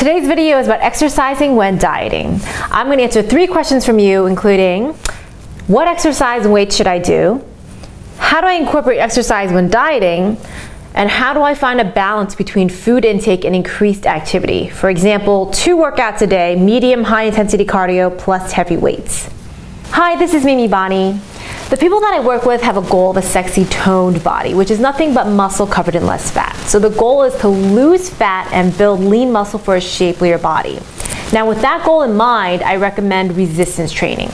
Today's video is about exercising when dieting. I'm going to answer 3 questions from you, including what exercise and weight should I do? How do I incorporate exercise when dieting? And how do I find a balance between food intake and increased activity? For example, 2 workouts a day, medium high intensity cardio plus heavy weights. Hi, this is Mimi Bani. The people that I work with have a goal of a sexy toned body, which is nothing but muscle covered in less fat. So the goal is to lose fat and build lean muscle for a shapelier body. Now with that goal in mind, I recommend resistance training.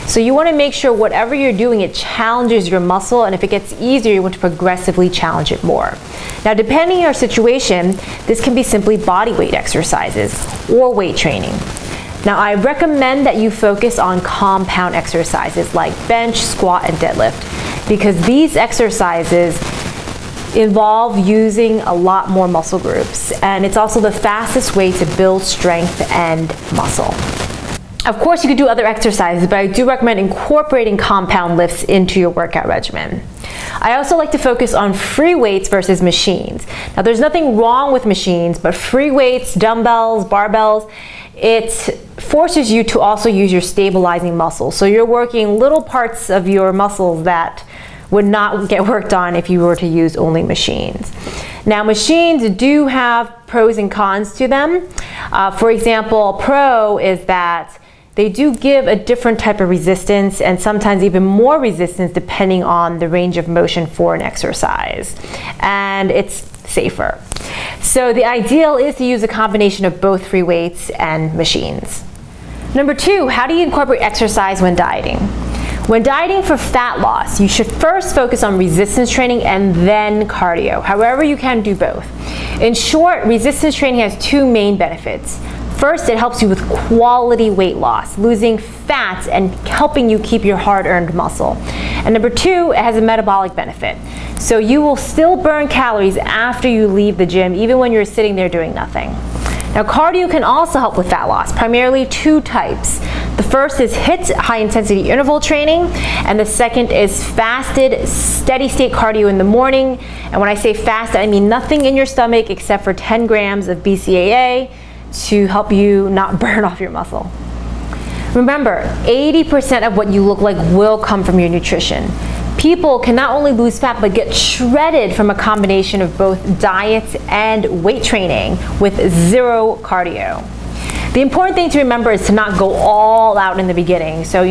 So you want to make sure whatever you're doing, it challenges your muscle, and if it gets easier, you want to progressively challenge it more. Now depending on your situation, this can be simply body weight exercises or weight training. Now I recommend that you focus on compound exercises like bench, squat, and deadlift, because these exercises involve using a lot more muscle groups, and it's also the fastest way to build strength and muscle. Of course, you could do other exercises, but I do recommend incorporating compound lifts into your workout regimen. I also like to focus on free weights versus machines. Now there's nothing wrong with machines, but free weights, dumbbells, barbells, it forces you to also use your stabilizing muscles. So you're working little parts of your muscles that would not get worked on if you were to use only machines. Now machines do have pros and cons to them. For example, a pro is that they do give a different type of resistance, and sometimes even more resistance depending on the range of motion for an exercise. And it's safer. So the ideal is to use a combination of both free weights and machines. Number 2, how do you incorporate exercise when dieting? When dieting for fat loss, you should first focus on resistance training and then cardio. However, you can do both. In short, resistance training has 2 main benefits. First, it helps you with quality weight loss, losing fat and helping you keep your hard-earned muscle. And number 2, it has a metabolic benefit. So you will still burn calories after you leave the gym, even when you're sitting there doing nothing. Now, cardio can also help with fat loss, primarily 2 types. The first is HIIT, high-intensity interval training, and the second is fasted, steady-state cardio in the morning. And when I say fast, I mean nothing in your stomach except for 10 grams of BCAA to help you not burn off your muscle. Remember, 80% of what you look like will come from your nutrition. People can not only lose fat, but get shredded from a combination of both diet and weight training with 0 cardio. The important thing to remember is to not go all out in the beginning. So,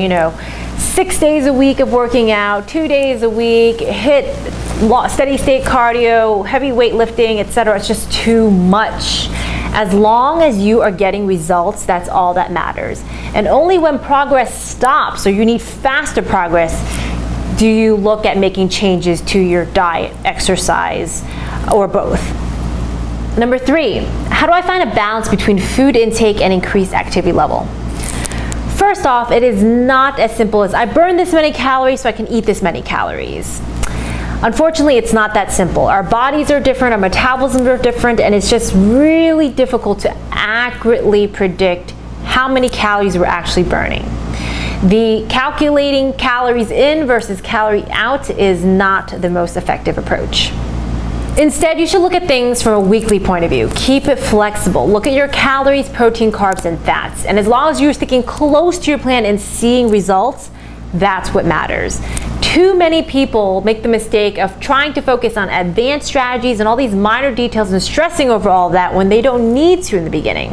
6 days a week of working out, 2 days a week, HIIT, steady state cardio, heavy weightlifting, etc. It's just too much. As long as you are getting results, that's all that matters. And only when progress stops, or you need faster progress, do you look at making changes to your diet, exercise, or both. Number 3, how do I find a balance between food intake and increased activity level? First off, it is not as simple as I burn this many calories so I can eat this many calories. Unfortunately, it's not that simple. Our bodies are different, our metabolisms are different, and it's just really difficult to accurately predict how many calories we're actually burning. The calculating calories in versus calorie out is not the most effective approach. Instead, you should look at things from a weekly point of view. Keep it flexible. Look at your calories, protein, carbs, and fats. And as long as you're sticking close to your plan and seeing results, that's what matters. Too many people make the mistake of trying to focus on advanced strategies and all these minor details and stressing over all of that when they don't need to in the beginning.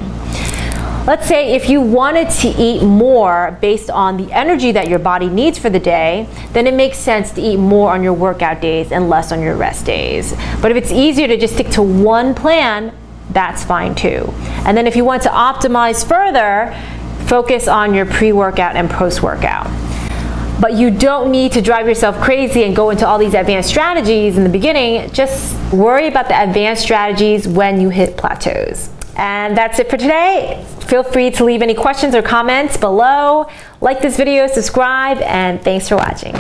Let's say if you wanted to eat more based on the energy that your body needs for the day, then it makes sense to eat more on your workout days and less on your rest days. But if it's easier to just stick to one plan, that's fine too. And then if you want to optimize further, focus on your pre-workout and post-workout. But you don't need to drive yourself crazy and go into all these advanced strategies in the beginning. Just worry about the advanced strategies when you hit plateaus. And that's it for today. Feel free to leave any questions or comments below. Like this video, subscribe, and thanks for watching.